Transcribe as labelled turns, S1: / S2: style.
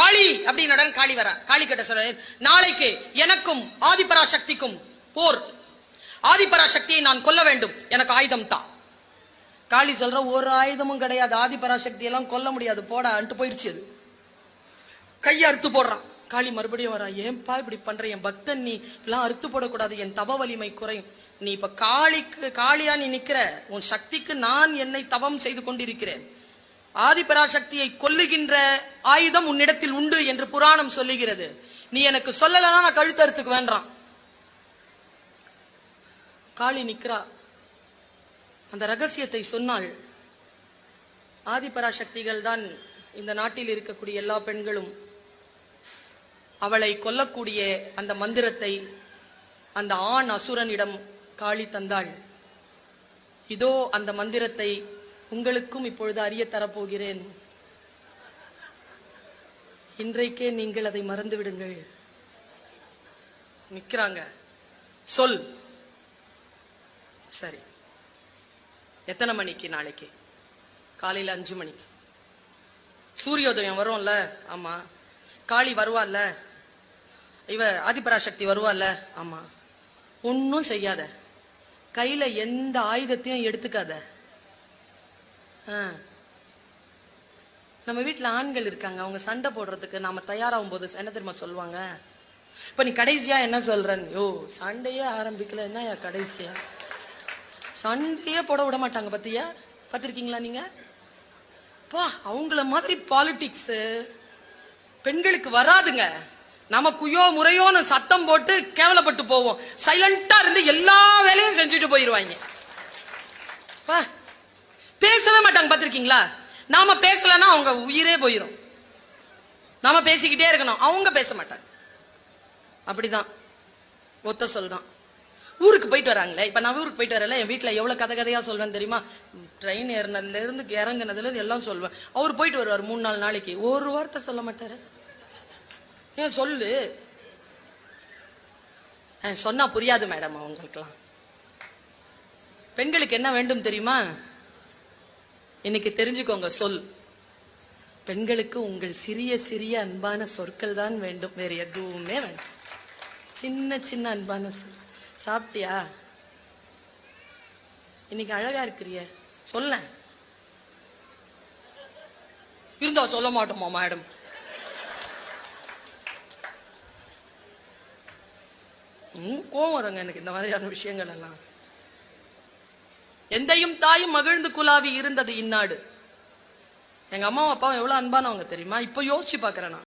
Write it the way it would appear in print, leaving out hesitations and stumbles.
S1: காளி அப்படின்னு காளி வர காளி கிட்ட சொல்ற, நாளைக்கு எனக்கும் ஆதிபராசக்திக்கும் போர். ஆதிபராசக்தியை நான் கொல்ல வேண்டும், எனக்கு ஆயுதம் தான். காளி சொல்ற, ஒரு ஆயுதமும் கிடையாது, ஆதிபராசக்தி எல்லாம் கொல்ல முடியாது, போடா அன்ட்டு போயிருச்சு. அது கையை அறுத்து போடுறான். காளி மறுபடியும் வரா, ஏன்பா இப்படி பண்ற, என் பக்தன், நீ எல்லாம் அறுத்து போடக்கூடாது, என் தவ வலிமை குறையும். நீ இப்ப காளியா நீ நிக்கிற, உன் சக்திக்கு நான் என்னை தவம் செய்து கொண்டிருக்கிறேன். ஆதிபராசக்தியை கொல்லுகின்ற ஆயுதம் உன்னிடத்தில் உண்டு என்று புராணம் சொல்லுகிறது. நீ எனக்கு சொல்லலன்னா நான் கழுத்தறுத்துக்கு வேண்டாம். காளி நிக்கிறா, அந்த ரகசியத்தை சொன்னாள். ஆதிபராசக்திகள் தான் இந்த நாட்டில் இருக்கக்கூடிய எல்லா பெண்களும். அவளை கொல்லக்கூடிய அந்த மந்திரத்தை அந்த ஆண் அசுரனிடம் காளி தந்தாள். இதோ அந்த மந்திரத்தை உங்களுக்கும் இப்பொழுது அறிய தரப்போகிறேன். இன்றைக்கே நீங்கள் அதை மறந்து விடுங்கள். நிக்கிறாங்க, சொல். சரி, எத்தனை மணிக்கு? நாளைக்கு காலையில 5 மணிக்கு. சூரியோதயம் வரும்ல? ஆமா. காளி வருவாள்ல, இவ ஆதிபராசக்தி வருவாள்ல? ஆமா. ஒன்னும் செய்யாத, கையில எந்த ஆயுதத்தையும் எடுத்துக்காத. நம்ம வீட்டுல ஆண்கள் இருக்காங்க, அவங்க சண்டை போடுறதுக்கு நாம தயாராகும் போது என்ன தெரியுமா சொல்லுவாங்க? இப்ப நீ கடைசியா என்ன சொல்றன்? யோ, சண்டையே ஆரம்பிக்கல, என்ன கடைசியா? சண்டையே போட விட மாட்டாங்க, பத்தியா? பாத்திருக்கீங்களா நீங்க? அவங்கள மாதிரி பாலிடிக்ஸ் பெண்களுக்கு வராதுங்க. நமக்குயோ முறையோன்னு சத்தம் போட்டு கேவலப்பட்டு போவோம். சைலண்டா இருந்து எல்லா வேலையும் செஞ்சுட்டு போயிருவாங்க. பேசவே மாட்டாங்க, பாத்திருக்கீங்களா? நாம பேசலன்னா அவங்க உயிரே போயிரும். நாம பேசிக்கிட்டே இருக்கணும், அவங்க பேச மாட்டாங்க. அப்படிதான், ஒத்த சொல் தான். ஊருக்கு போயிட்டு வராங்களே, இப்ப நான் ஊருக்கு போயிட்டு வரல, என் வீட்டுல எவ்வளவு கதையா சொல்வேன் தெரியுமா? ட்ரெயின் ஏறினதுல இருந்து இறங்குனதுல எல்லாம் சொல்வேன். அவர் போயிட்டு வருவார் 3-4 நாளைக்கு, ஒரு வார்த்தை சொல்ல மாட்டாரு. ஏன் சொல்லு? சொன்னா புரியாது மேடம் அவங்களுக்கெல்லாம். பெண்களுக்கு என்ன வேண்டும் தெரியுமா? இன்னைக்கு தெரிஞ்சுக்கோங்க, சொல். பெண்களுக்கு உங்கள் சிறிய சிறிய அன்பான சொற்கள் தான் வேண்டும், வேற எதுவுமே வேண்டாம். சின்ன சின்ன அன்பான சொல். சாப்பிட்டியா? இன்னைக்கு அழகா இருக்கிறிய, சொல்ல. இருந்தா சொல்ல மாட்டோமா மேடம்? கோவம் வருங்க எனக்கு இந்த மாதிரியான விஷயங்கள் எல்லாம். எந்தையும் தாயும் மகிழ்ந்து குலாவி இருந்தது இந்நாடு. எங்க அம்மாவும் அப்பாவும் எவ்வளவு அன்பானவங்க தெரியுமா? இப்ப யோசிச்சு பாக்குறேன் நான்.